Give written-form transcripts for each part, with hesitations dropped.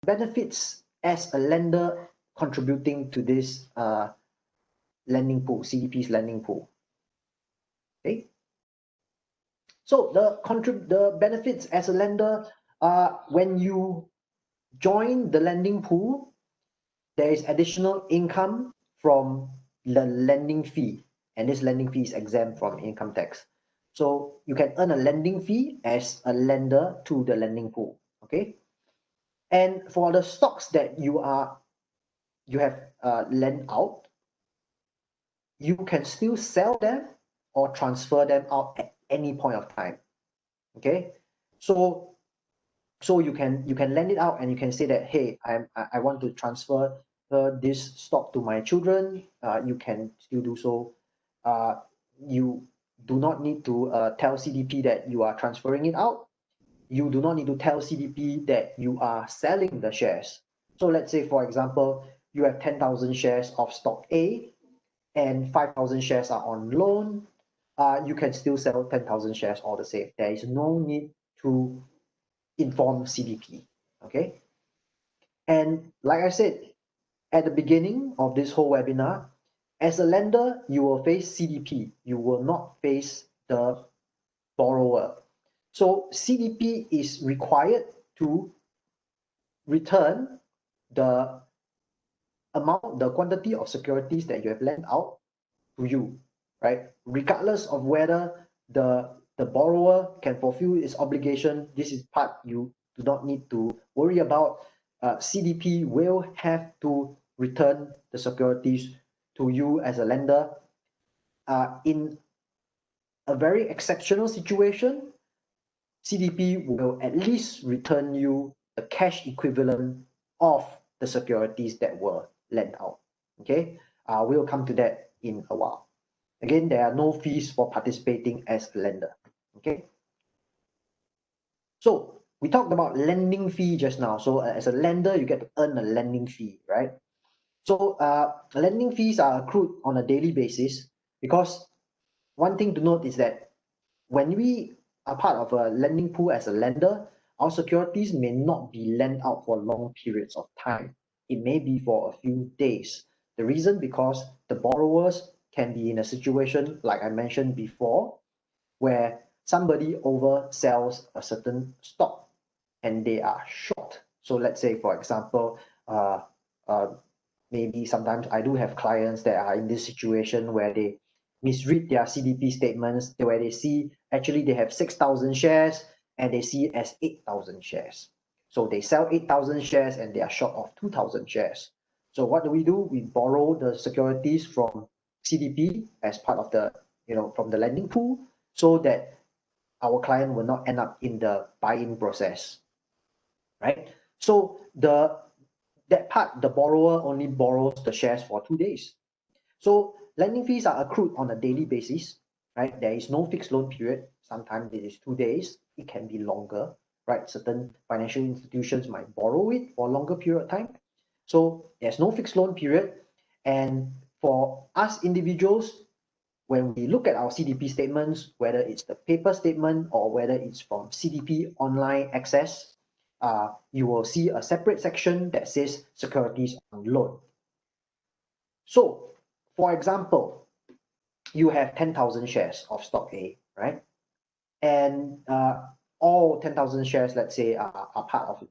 benefits as a lender contributing to this lending pool, CDP's lending pool. Okay. So the benefits as a lender are when you join the lending pool, there is additional income from the lending fee, and this lending fee is exempt from income tax. So you can earn a lending fee as a lender to the lending pool. Okay. And for the stocks that you have lent out, you can still sell them or transfer them out at any point of time. Okay, so you can lend it out and you can say that, hey, I want to transfer this stock to my children. You can still do so. You do not need to tell CDP that you are transferring it out. You do not need to tell CDP that you are selling the shares. So let's say, for example, you have 10,000 shares of stock A and 5,000 shares are on loan. You can still sell 10,000 shares all the same. There is no need to inform CDP. Okay. And like I said at the beginning of this whole webinar, as a lender, you will face CDP. You will not face the borrower. So CDP is required to return the amount, the quantity of securities that you have lent out to you, right? Regardless of whether the borrower can fulfill its obligation, this is part you do not need to worry about. CDP will have to return the securities to you as a lender. In a very exceptional situation, CDP will at least return you a cash equivalent of the securities that were lent out. Okay, we'll come to that in a while. Again, there are no fees for participating as a lender. Okay. So we talked about lending fee just now. So as a lender, you get to earn a lending fee, right? So lending fees are accrued on a daily basis, because one thing to note is that when we are part of a lending pool as a lender, our securities may not be lent out for long periods of time. It may be for a few days. The reason because the borrowers can be in a situation, like I mentioned before, where somebody oversells a certain stock and they are short. So let's say, for example, maybe sometimes I do have clients that are in this situation where they misread their CDP statements, where they see actually they have 6,000 shares and they see it as 8,000 shares. So they sell 8,000 shares and they are short of 2,000 shares. So what do? We borrow the securities from CDP as part of the, from the lending pool, so that our client will not end up in the buy-in process, right? So that part, the borrower only borrows the shares for 2 days. So lending fees are accrued on a daily basis, right? There is no fixed loan period. Sometimes it is 2 days. It can be longer, right? Certain financial institutions might borrow it for a longer period of time. So there's no fixed loan period. And for us individuals, when we look at our CDP statements, whether it's the paper statement or whether it's from CDP online access, you will see a separate section that says securities on loan. So, for example, you have 10,000 shares of stock A, right? And all 10,000 shares, let's say, are part of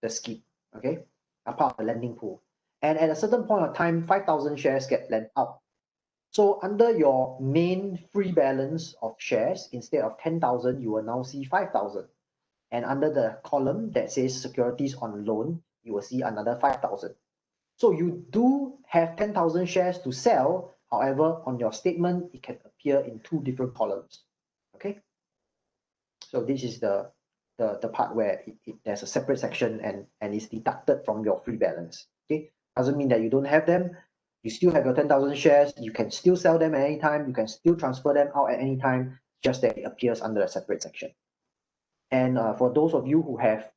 the scheme, okay? Are part of the lending pool. And at a certain point of time, 5,000 shares get lent out. So under your main free balance of shares, instead of 10,000, you will now see 5,000. And under the column that says securities on loan, you will see another 5,000. So you do have 10,000 shares to sell. However, on your statement, it can appear in 2 different columns. Okay. So this is the part where there's a separate section and it's deducted from your free balance. Okay. Doesn't mean that you don't have them. You still have your 10,000 shares. You can still sell them at any time. You can still transfer them out at any time, just that it appears under a separate section. And for those of you who have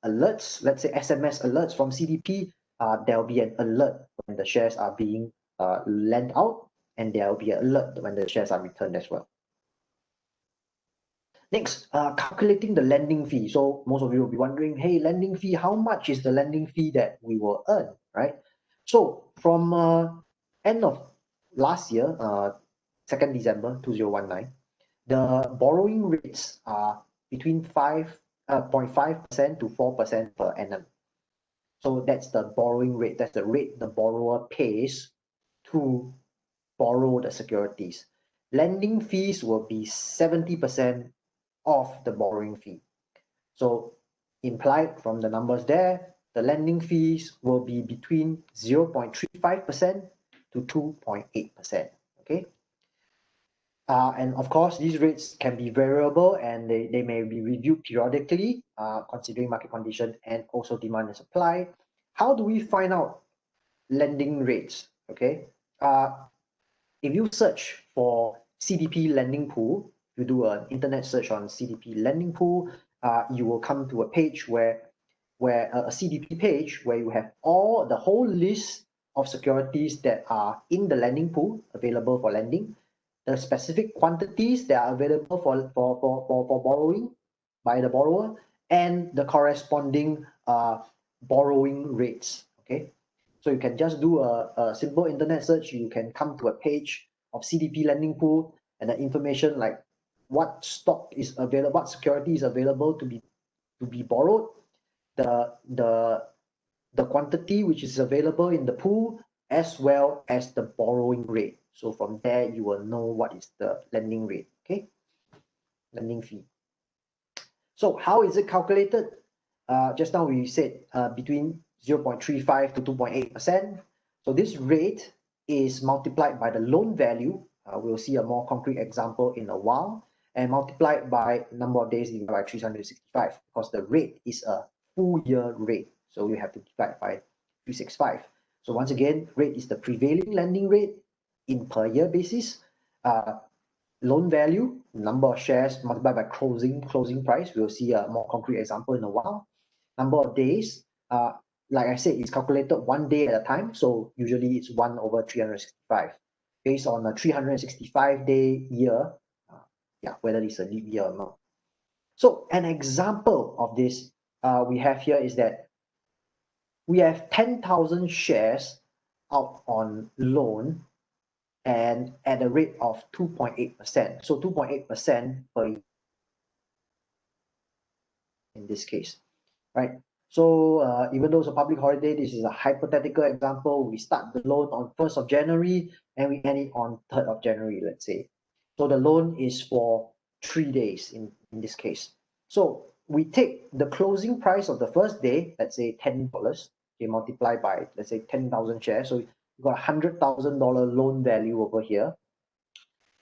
alerts, let's say SMS alerts from CDP, there will be an alert when the shares are being lent out, and there will be an alert when the shares are returned as well. Next, calculating the lending fee. So most of you will be wondering, hey, lending fee, how much is the lending fee that we will earn, right? So from end of last year, 2nd December 2019, the borrowing rates are between 5.5% to 4% per annum. So that's the borrowing rate. That's the rate the borrower pays to borrow the securities. Lending fees will be 70% of the borrowing fee. So implied from the numbers there, the lending fees will be between 0.35% to 2.8%. Okay. And of course, these rates can be variable and they may be reviewed periodically, considering market condition and also demand and supply. How do we find out lending rates? Okay. If you search for CDP lending pool, you do an internet search on CDP lending pool, you will come to a page where a CDP page where you have the whole list of securities that are in the lending pool available for lending, the specific quantities that are available for borrowing by the borrower, and the corresponding borrowing rates. Okay, so you can just do a simple internet search. You can come to a page of CDP lending pool, and the information like what stock is available, what security is available to be borrowed, the quantity which is available in the pool, as well as the borrowing rate. So from there, you will know what is the lending rate, okay? Lending fee. So how is it calculated? Just now we said between 0.35 to 2.8%. So this rate is multiplied by the loan value. We'll see a more concrete example in a while, and multiplied by number of days divided by 365, because the rate is a full year rate. So you have to divide by 365. So once again, rate is the prevailing lending rate in per year basis. Loan value, number of shares multiplied by closing price. We'll see a more concrete example in a while. Number of days, like I said, it's calculated 1 day at a time. So usually it's 1 over 365, based on a 365-day year, whether it's a leap year or not. So an example of this we have here is that we have 10,000 shares out on loan and at a rate of 2.8%. So 2.8% per year in this case, right? So even though it's a public holiday, this is a hypothetical example. We start the loan on 1st of January and we end it on 3rd of January, let's say. So the loan is for 3 days in this case. So we take the closing price of the first day, let's say $10, okay, multiplied by, let's say, 10,000 shares. So you've got $100,000 loan value over here.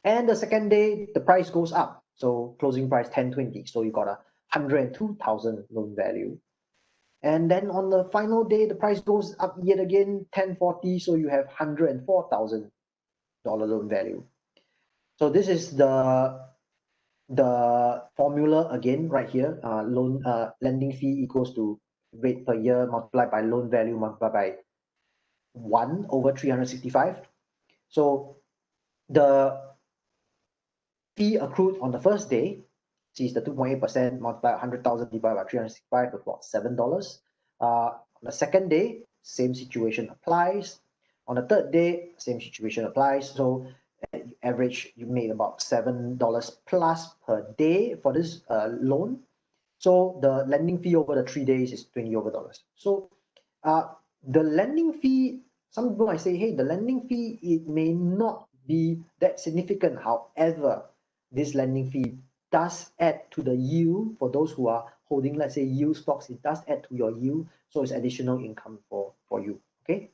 And the second day, the price goes up. So closing price 10.20. So you got a 102,000 loan value. And then on the final day, the price goes up yet again, 10.40. So you have $104,000 loan value. So this is the formula again right here. Lending fee equals to rate per year multiplied by loan value multiplied by 1 over 365. So the fee accrued on the first day, see, is the 2.8% multiplied by 100,000 divided by 365, about $7. On the second day, same situation applies. On the third day, same situation applies. So average, you made about $7 plus per day for this loan. So the lending fee over the 3 days is $20 over. So the lending fee, some people might say, hey, the lending fee, it may not be that significant. However, this lending fee does add to the yield for those who are holding, let's say, yield stocks. It does add to your yield, so it's additional income for you. Okay.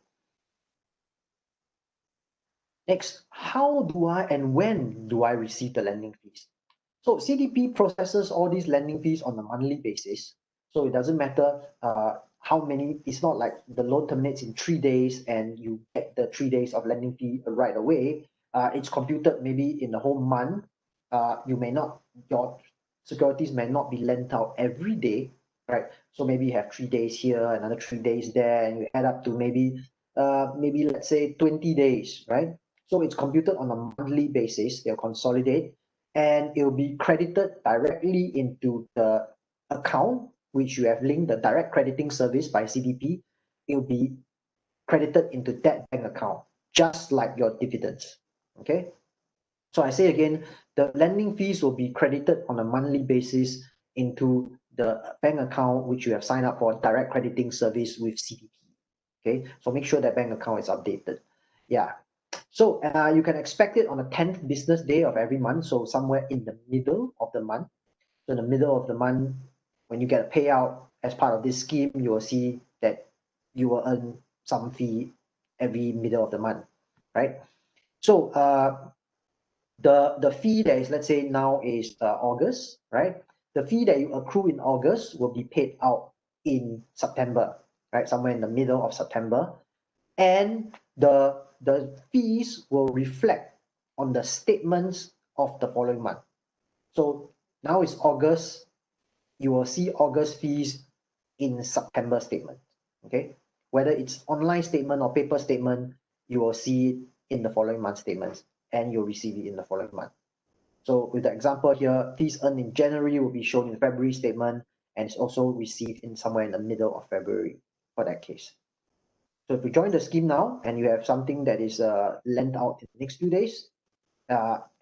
Next, how do I and when do I receive the lending fees? So CDP processes all these lending fees on a monthly basis. So it doesn't matter how many. It's not like the loan terminates in 3 days and you get the 3 days of lending fee right away. It's computed maybe in the whole month. Your securities may not be lent out every day, right? So maybe you have 3 days here, another 3 days there, and you add up to maybe let's say 20 days, right? So it's computed on a monthly basis. They'll consolidate, and it will be credited directly into the account which you have linked, the direct crediting service by CDP. It will be credited into that bank account, just like your dividends. Okay. So I say again, the lending fees will be credited on a monthly basis into the bank account which you have signed up for direct crediting service with CDP. Okay, so make sure that bank account is updated. Yeah. So you can expect it on the 10th business day of every month. So somewhere in the middle of the month. So in the middle of the month, when you get a payout as part of this scheme, you will see that you will earn some fee every middle of the month, right? So the fee that is, let's say now is August, right? The fee that you accrue in August will be paid out in September, right? Somewhere in the middle of September. And the fees will reflect on the statements of the following month. So now it's August, you will see August fees in September statement, okay? Whether it's online statement or paper statement, you will see it in the following month statements and you'll receive it in the following month. So with the example here, fees earned in January will be shown in February statement and it's also received in somewhere in the middle of February for that case. So if you join the scheme now and you have something that is lent out in the next 2 days,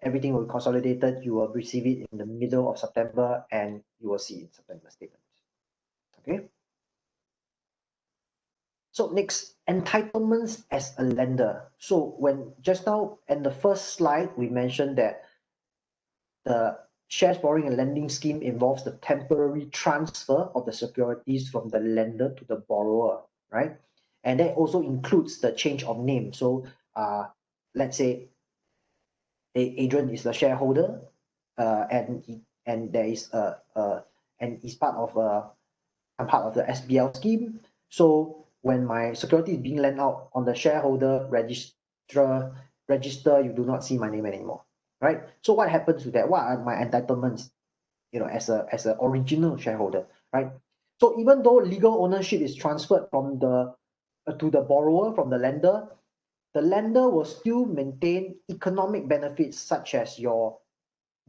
everything will be consolidated. You will receive it in the middle of September and you will see it in September statements. Okay. So next, entitlements as a lender. So when just now in the first slide, we mentioned that the shares borrowing and lending scheme involves the temporary transfer of the securities from the lender to the borrower, right? And that also includes the change of name. So let's say Adrian is the shareholder, and there is and he's part of I'm part of the SBL scheme. So when my security is being lent out on the shareholder register, you do not see my name anymore, right? So what happens to that? What are my entitlements, you know, as a original shareholder, right? So even though legal ownership is transferred from the to the borrower from the lender will still maintain economic benefits such as your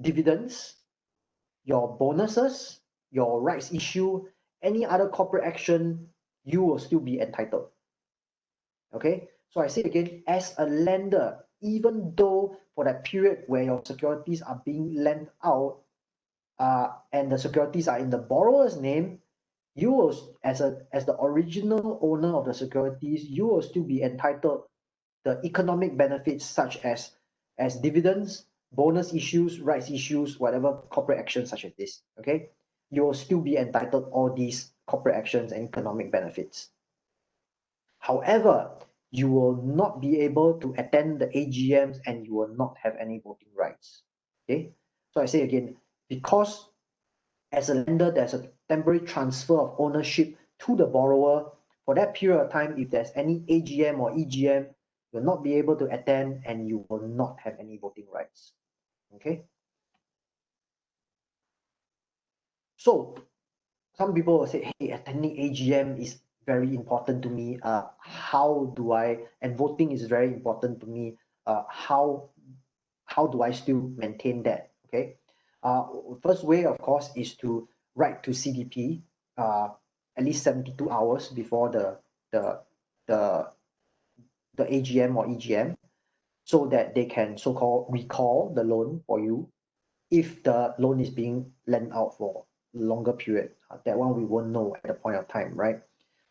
dividends, your bonuses, your rights issue, any other corporate action, you will still be entitled. Okay, so I say again, as a lender, even though for that period where your securities are being lent out and the securities are in the borrower's name, you will, as the original owner of the securities, you will still be entitled the economic benefits such as dividends, bonus issues, rights issues, whatever corporate actions such as this, okay? You will still be entitled all these corporate actions and economic benefits. However, you will not be able to attend the AGMs and you will not have any voting rights, okay? So I say again, because as a lender, there's a temporary transfer of ownership to the borrower. For that period of time, if there's any AGM or EGM, you'll not be able to attend and you will not have any voting rights. Okay. So some people will say, hey, attending AGM is very important to me. How do I, and voting is very important to me. How do I still maintain that? Okay. First way, of course, is to write to CDP at least 72 hours before the AGM or EGM, so that they can so-called recall the loan for you if the loan is being lent out for a longer period. That one we won't know at the point of time, right?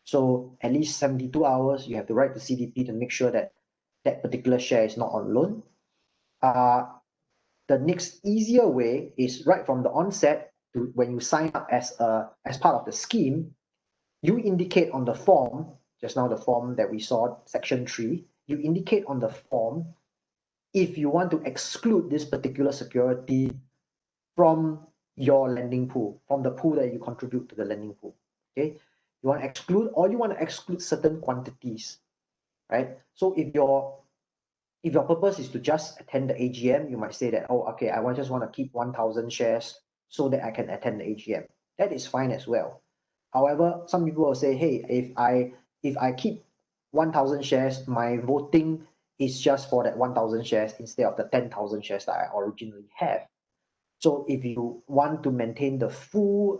So at least 72 hours, you have to write to CDP to make sure that that particular share is not on loan. The next easier way is right from the onset to when you sign up as part of the scheme, you indicate on the form, just now the form that we saw, section 3, you indicate on the form if you want to exclude this particular security from your lending pool, from the pool that you contribute to the lending pool. Okay, you want to exclude, or you want to exclude certain quantities, right? So if your purpose is to just attend the AGM, you might say that, oh, okay, I just want to keep 1,000 shares so that I can attend the AGM. That is fine as well. However, some people will say, hey, if I keep 1,000 shares, my voting is just for that 1,000 shares instead of the 10,000 shares that I originally have. So if you want to maintain the full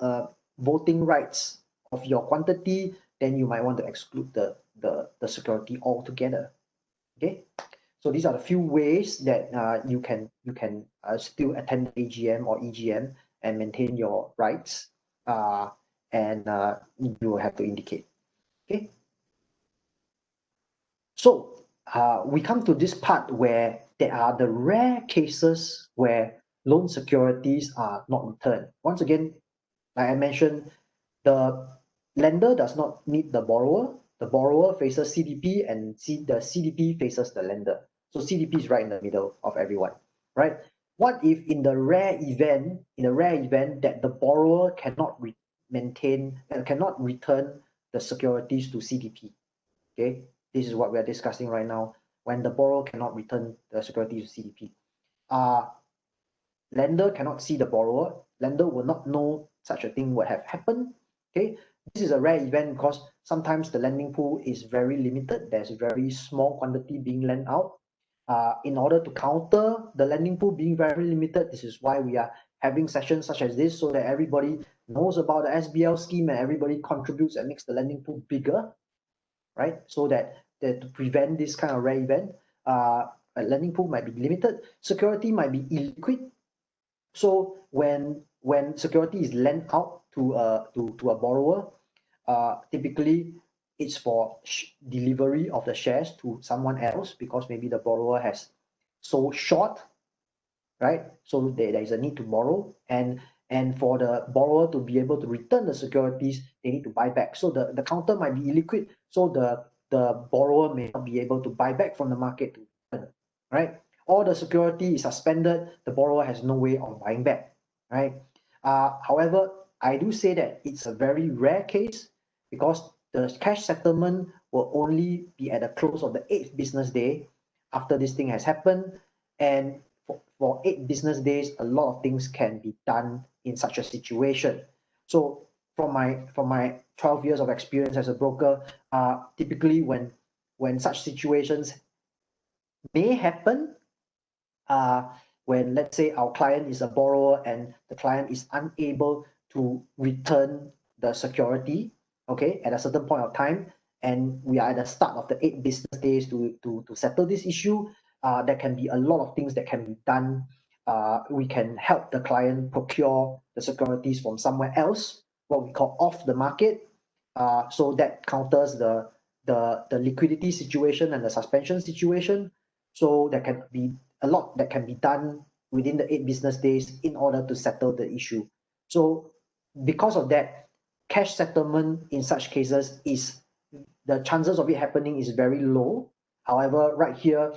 voting rights of your quantity, then you might want to exclude the security altogether. Okay, so these are the few ways that you can still attend AGM or EGM and maintain your rights, and you will have to indicate. Okay, so we come to this part where there are the rare cases where loan securities are not returned. Once again, like I mentioned, the lender does not meet the borrower faces CDP, and the CDP faces the lender. So CDP is right in the middle of everyone, right? What if in the rare event that the borrower cannot cannot return the securities to CDP? Okay, this is what we are discussing right now. When the borrower cannot return the securities to CDP, lender cannot see the borrower, lender will not know such a thing would have happened. Okay, this is a rare event because sometimes the lending pool is very limited. There's a very small quantity being lent out. In order to counter the lending pool being very limited, this is why we are having sessions such as this, so that everybody knows about the SBL scheme and everybody contributes and makes the lending pool bigger, right? So that to prevent this kind of rare event, a lending pool might be limited, security might be illiquid. So when security is lent out to a borrower, typically it's for delivery of the shares to someone else, because maybe the borrower has sold short, right? So there is a need to borrow, and for the borrower to be able to return the securities, they need to buy back. So the counter might be illiquid, so the borrower may not be able to buy back from the market to return, right? Or the security is suspended, the borrower has no way of buying back, right? However, I do say that it's a very rare case, because the cash settlement will only be at the close of the 8th business day after this thing has happened. And for 8 business days, a lot of things can be done in such a situation. So from my 12 years of experience as a broker, typically when such situations may happen, when, let's say, our client is a borrower and the client is unable to return the security, okay, at a certain point of time, and we are at the start of the 8 business days to settle this issue, there can be a lot of things that can be done. We can help the client procure the securities from somewhere else, what we call off the market. So that counters the liquidity situation and the suspension situation. So there can be a lot that can be done within the 8 business days in order to settle the issue. So because of that, cash settlement in such cases is, the chances of it happening is very low. However, right here,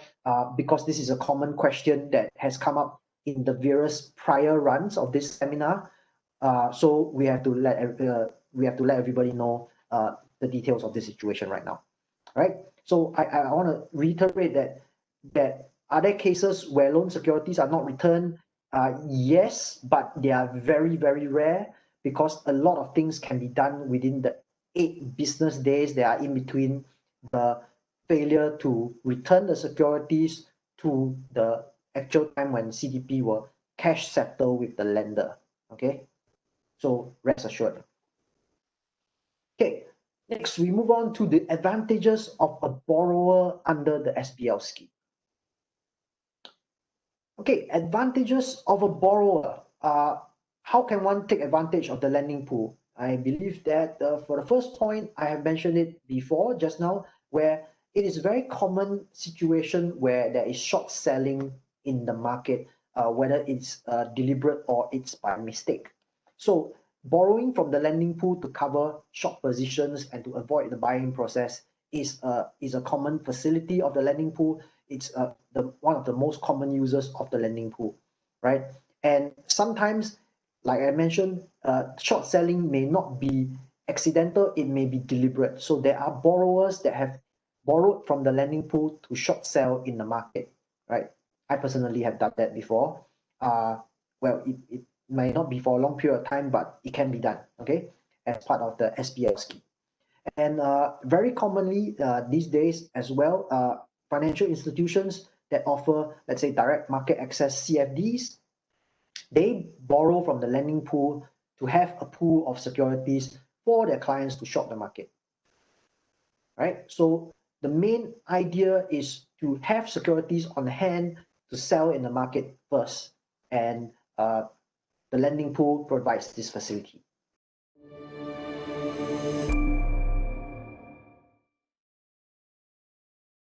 because this is a common question that has come up in the various prior runs of this seminar, so we have to let everybody know the details of this situation right now, right? So I want to reiterate that are there cases where loan securities are not returned? Yes, but they are very, very rare, because a lot of things can be done within the 8 business days that are in between the failure to return the securities to the actual time when CDP will cash settle with the lender. Okay, so rest assured. Okay, next we move on to the advantages of a borrower under the SBL scheme. Okay, advantages of a borrower. How can one take advantage of the lending pool? I believe that for the first point, I have mentioned it before just now, where it is a very common situation where there is short selling in the market, whether it's deliberate or it's by mistake. So borrowing from the lending pool to cover short positions and to avoid the buying process is a common facility of the lending pool. It's one of the most common users of the lending pool, right? And sometimes, like I mentioned, short selling may not be accidental, it may be deliberate. So there are borrowers that have borrowed from the lending pool to short sell in the market, right? I personally have done that before. Well, it may not be for a long period of time, but it can be done, okay, as part of the SBL scheme. And very commonly these days as well, financial institutions that offer, let's say, direct market access CFDs, they borrow from the lending pool to have a pool of securities for their clients to shop the market. Right? So the main idea is to have securities on hand to sell in the market first, and the lending pool provides this facility.